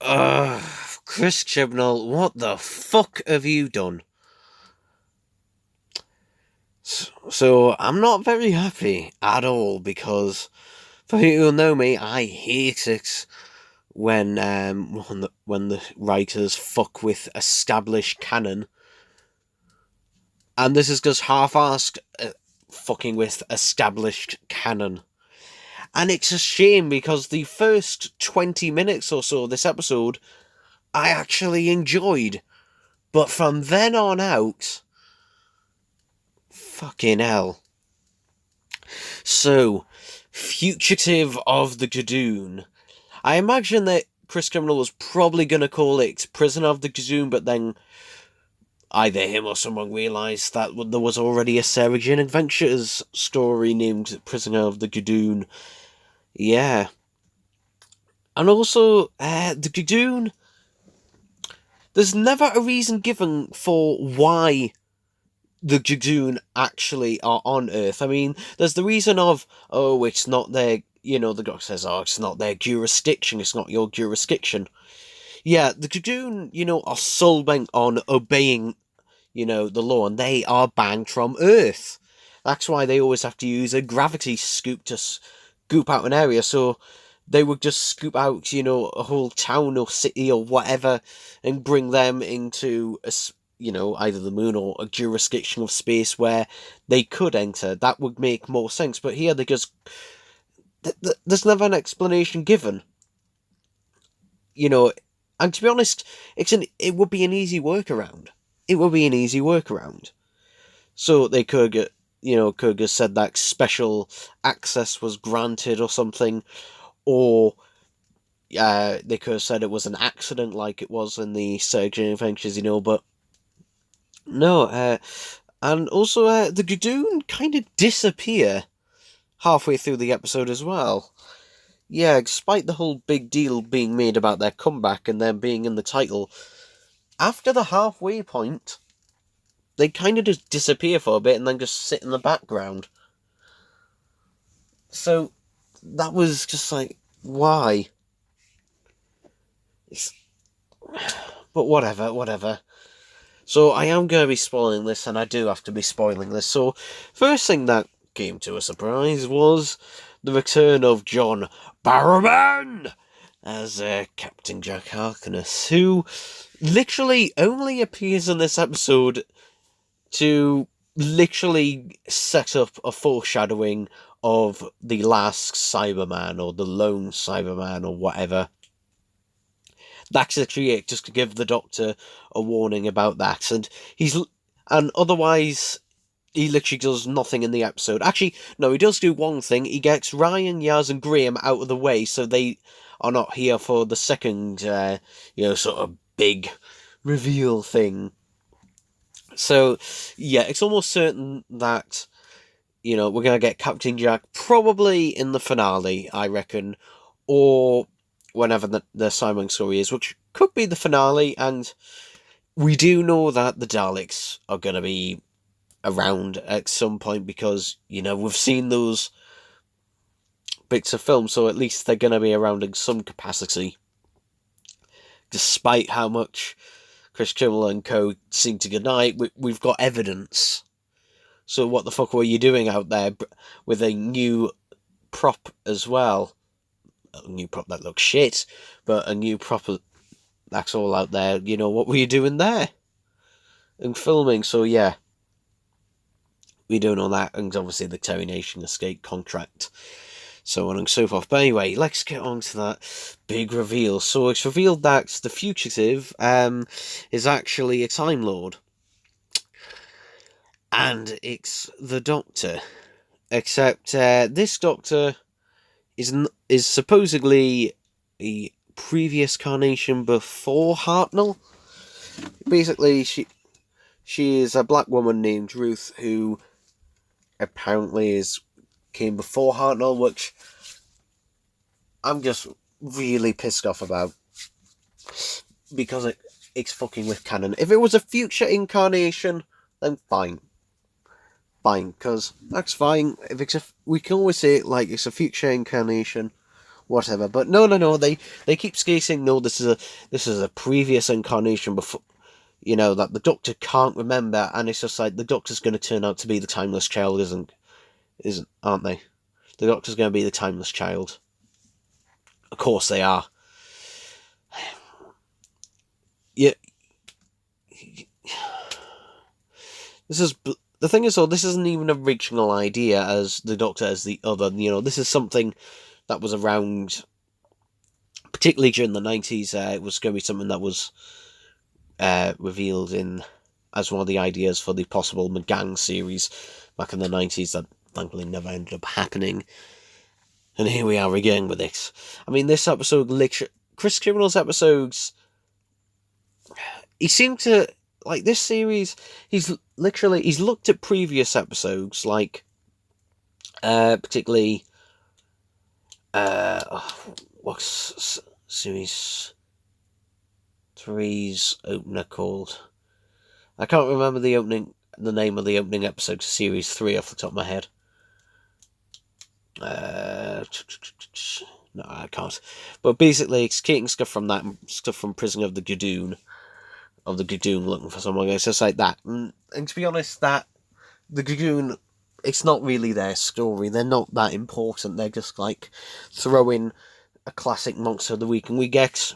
Chris Chibnall, what the fuck have you done? So I'm not very happy at all because, for you who know me, I hate it when the writers fuck with established canon, and this is just half-assed fucking with established canon. And it's a shame because the first 20 minutes or so of this episode I actually enjoyed. But from then on out, fucking hell. So, Fugitive of the Gadoon. I imagine that Chris Criminal was probably going to call it Prisoner of the Gadoon, but then either him or someone realised that there was already a Sarah Jane Adventures story named Prisoner of the Gadoon. Yeah. And also, the Gadoon, there's never a reason given for why the Judoon actually are on Earth. I mean, there's the reason of, oh, it's not their, the doctor says, oh, it's not their jurisdiction, it's not your jurisdiction. Yeah, the Judoon, are soul bent on obeying, the law, and they are banned from Earth. That's why they always have to use a gravity scoop to scoop out an area, so they would just scoop out, a whole town or city or whatever and bring them into either the moon or a jurisdiction of space where they could enter. That would make more sense. But here they just there's never an explanation given. And to be honest, it would be an easy workaround. It would be an easy workaround. So they could have said that special access was granted or something, or they could have said it was an accident like it was in the Surgeon Adventures, but no, and also the Gadoon kind of disappear halfway through the episode as well. Yeah, despite the whole big deal being made about their comeback and them being in the title, after the halfway point, they kind of just disappear for a bit and then just sit in the background. So, that was just like, why? It's... But whatever. So I am going to be spoiling this, and I do have to be spoiling this. So, first thing that came to a surprise was the return of John Barrowman as Captain Jack Harkness, who literally only appears in this episode to literally set up a foreshadowing of the last Cyberman, or the lone Cyberman, or whatever. That's literally it, just to give the Doctor a warning about that. And otherwise, he literally does nothing in the episode. Actually, no, he does do one thing. He gets Ryan, Yaz, and Graham out of the way, so they are not here for the second, sort of big reveal thing. So, yeah, it's almost certain that, we're going to get Captain Jack probably in the finale, I reckon, or whenever the Simon story is, which could be the finale, and we do know that the Daleks are going to be around at some point because, we've seen those bits of film, so at least they're going to be around in some capacity. Despite how much Chris Kimmel and co seem to deny, we've got evidence. So what the fuck were you doing out there with a new prop as well? A new prop that looks shit, but a new prop that's all out there. What were you doing there? And filming, so yeah. We don't know that, and obviously the Terry Nation escape contract, so on and so forth. But anyway, let's get on to that big reveal. So it's revealed that the Fugitive is actually a Time Lord. And it's the Doctor. Except this Doctor is supposedly a previous carnation before Hartnell. Basically, she is a black woman named Ruth who apparently came before Hartnell, which I'm just really pissed off about because it's fucking with canon. If it was a future incarnation, then fine, because that's fine. If we can always say it like it's a future incarnation, whatever. But no, they keep saying no. This is a previous incarnation before. You know that the Doctor can't remember, and it's just like the Doctor's going to turn out to be the timeless child, aren't they? The Doctor's going to be the timeless child. Of course they are. Yeah. This is the thing is though. This isn't even an original idea as the Doctor as the other. You know, this is something that was around, particularly during the 90s. It was going to be something that was revealed as one of the ideas for the possible McGang series back in the 90s that thankfully never ended up happening. And here we are again with it. I mean, this episode, Chris Chibnall's episodes, he seemed to, like this series, he's looked at previous episodes, like, particularly, what's series 3's opener called? I can't remember the name of the opening episode to series 3 off the top of my head. No, I can't. But basically, it's taking stuff from Prison of the Gadoon, looking for someone. It's just like that. And to be honest, that the Gadoon, it's not really their story. They're not that important. They're just like throwing a classic monster of the week, and we get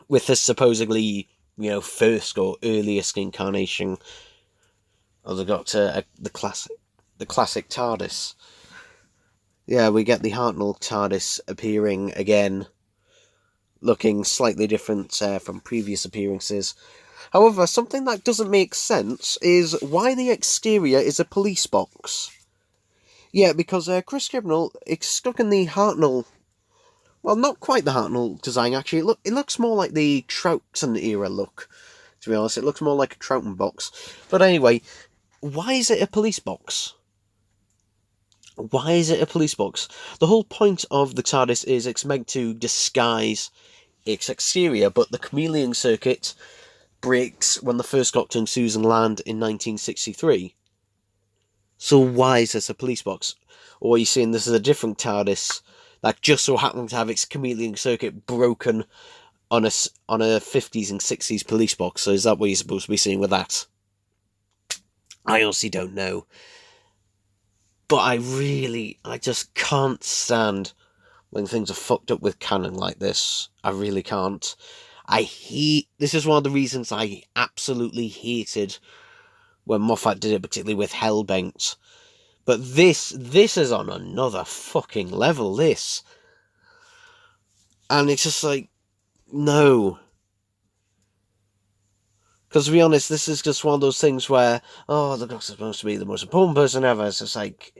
with this supposedly, first or earliest incarnation of the Doctor, the classic TARDIS. Yeah, we get the Hartnell TARDIS appearing again, looking slightly different from previous appearances. However, something that doesn't make sense is why the exterior is a police box. Yeah, because Chris Chibnall, it's stuck in the Hartnell. Well, not quite the Hartnell design, actually. It looks more like the Troughton era look, to be honest. It looks more like a Troughton box. But anyway, why is it a police box? Why is it a police box? The whole point of the TARDIS is it's meant to disguise its exterior, but the chameleon circuit breaks when the first Doctor and Susan land in 1963. So why is this a police box? Or are you saying this is a different TARDIS that just so happened to have its chameleon circuit broken on a 50s and 60s police box? So is that what you're supposed to be saying with that? I honestly don't know. But I just can't stand when things are fucked up with canon like this. I really can't. This is one of the reasons I absolutely hated when Moffat did it, particularly with Hellbent. But this is on another fucking level, this. And it's just like, no. Because to be honest, this is just one of those things where, the Doctor's supposed to be the most important person ever. It's just like,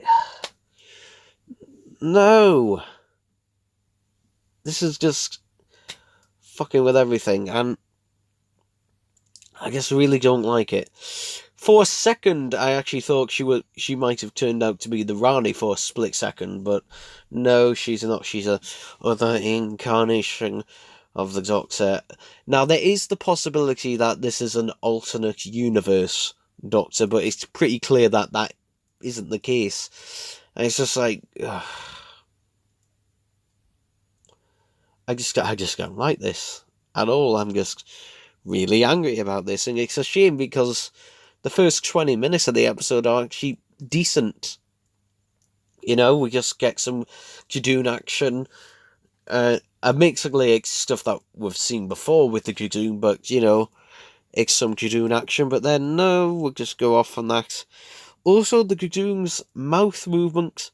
no. This is just fucking with everything, and I just really don't like it. For a second, I actually thought she might have turned out to be the Rani for a split second, but no, she's not. She's a other incarnation of the Doctor. Now, there is the possibility that this is an alternate universe Doctor, but it's pretty clear that that isn't the case. And it's just like, I just don't like this at all. I'm just really angry about this, and it's a shame because the first 20 minutes of the episode are actually decent. We just get some Judoon action, basically it's stuff that we've seen before with the Gadoon, but it's some Gadoon action. But then no, we'll just go off on that. Also, the Gadoon's mouth movement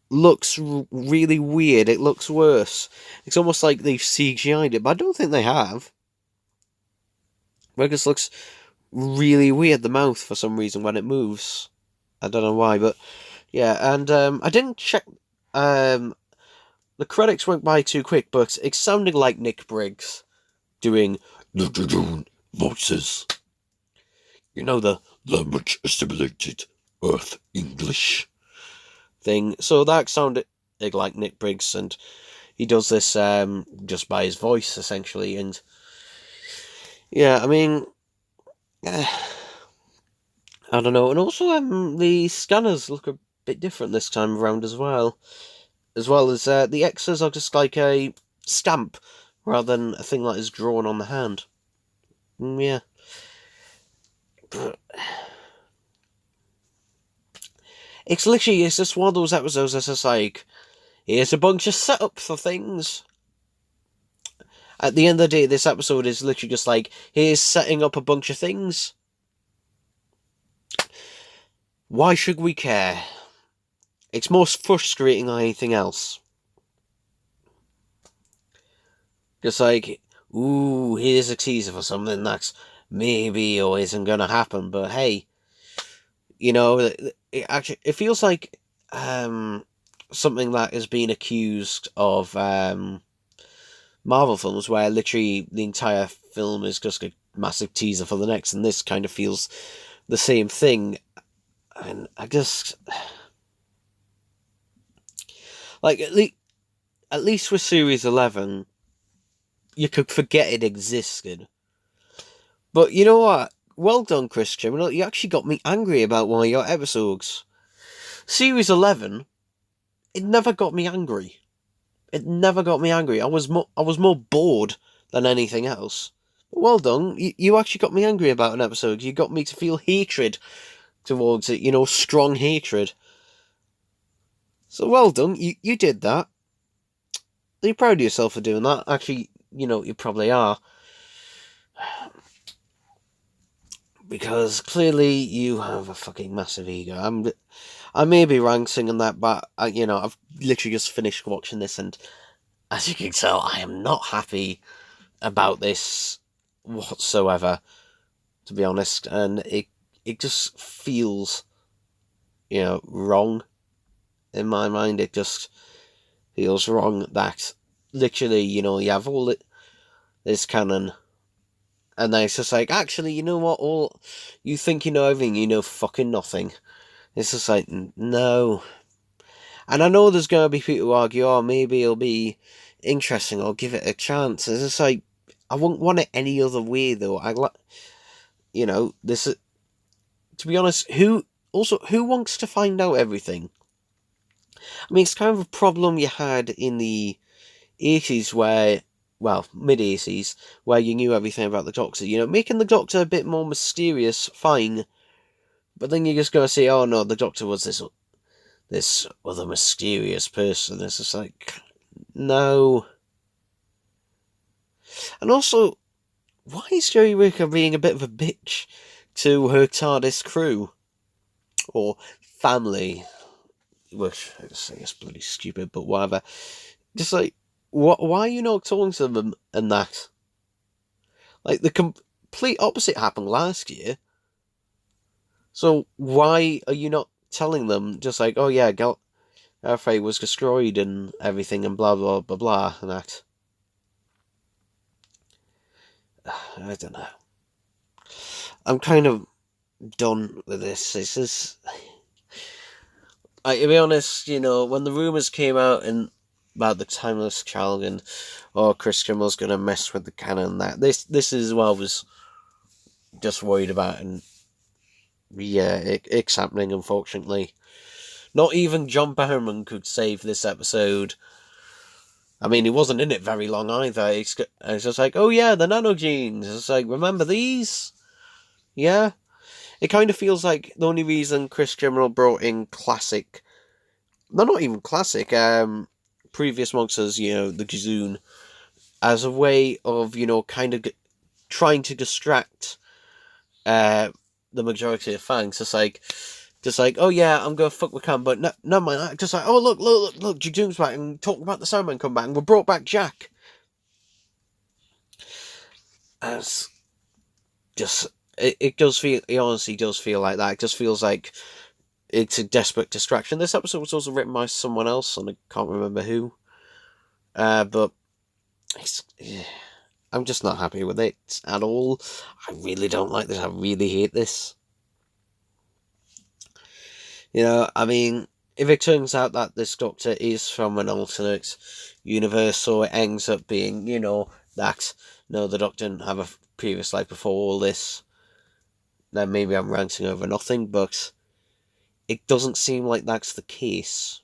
looks really weird. It looks worse. It's almost like they've CGI'd it, but I don't think they have. It just looks really weird, the mouth, for some reason, when it moves. I don't know why, but yeah. And I didn't check. The credits went by too quick, but it sounded like Nick Briggs doing the Gadoon voices. The much assimilated Earth English thing. So that sounded like Nick Briggs, and he does this just by his voice, essentially. And yeah, I mean, I don't know. And also, the scanners look a bit different this time around as well. as well as the X's are just like a stamp rather than a thing that is drawn on the hand. Yeah. But it's just one of those episodes that's just like, here's a bunch of setup for things. At the end of the day, this episode is literally just like, here's setting up a bunch of things. Why should we care? It's more frustrating than anything else. Just like, ooh, here's a teaser for something that's maybe or isn't going to happen, but hey, it feels like something that is being accused of Marvel films, where literally the entire film is just a massive teaser for the next, and this kind of feels the same thing. And I just like at least with Series 11, you could forget it existed. But you know what? Well done, Chris Criminal. You actually got me angry about one of your episodes. Series 11, it never got me angry. It never got me angry. I was more bored than anything else. But well done. You actually got me angry about an episode. You got me to feel hatred towards it. Strong hatred. So well done. You did that. Are you proud of yourself for doing that? Actually, you probably are. Because clearly you have a fucking massive ego. I may be ranting on that, but I've literally just finished watching this, and as you can tell, I am not happy about this whatsoever, to be honest. And it just feels, wrong in my mind. It just feels wrong that literally, you have all this canon, and then it's just like, actually, you know what? All you think you know everything, you know fucking nothing. It's just like, no. And I know there's going to be people who argue, oh, maybe it'll be interesting, or give it a chance. It's just like, I wouldn't want it any other way, though. This is, to be honest, who wants to find out everything? I mean, it's kind of a problem you had in the 80s mid-80s, where you knew everything about the Doctor. Making the Doctor a bit more mysterious, fine. But then you're just going to say, oh no, the Doctor was this other mysterious person. It's just like, no. And also, why is Joey Ricker being a bit of a bitch to her Tardis crew? Or family? Which, I just think it's bloody stupid, but whatever. Just like, why are you not talking to them and that? Like, the complete opposite happened last year. So why are you not telling them, just like, oh yeah, Gallifrey was destroyed and everything and blah blah blah blah and that? I don't know. I'm kind of done with this. This is, to be honest, when the rumours came out about the timeless child and Chris Kimmel's gonna mess with the canon, that this is what I was just worried about, and yeah, it's happening, unfortunately. Not even John Barrowman could save this episode. I mean, he wasn't in it very long either. It's just like, oh yeah, the nanogenes. It's like, remember these? Yeah. It kind of feels like the only reason Chris General brought in classic, no, not even classic, previous monsters, the Gadoon, as a way of, kind of trying to distract the majority of fans. Just like, oh yeah, I'm gonna fuck with Cam, but no mind. Just like, oh look, Judoon's back, and talking about the Sandman come back, and we brought back Jack. As just, it does feel, it honestly does feel like that. It just feels like it's a desperate distraction. This episode was also written by someone else, and I can't remember who. But I'm just not happy with it at all. I really don't like this. I really hate this. I mean, if it turns out that this Doctor is from an alternate universe, so it ends up being, that, no, the Doctor didn't have a previous life before all this, then maybe I'm ranting over nothing, but it doesn't seem like that's the case.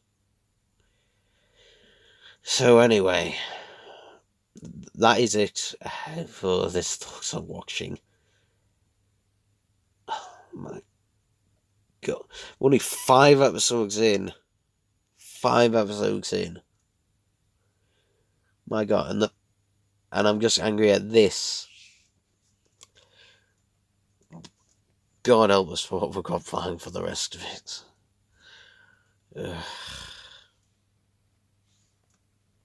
So anyway, that is it for this Thoughts on Watching. Oh my god. Only 5 episodes in. 5 episodes in. My god, and I'm just angry at this. God help us for what we've got planned for the rest of it. Ugh.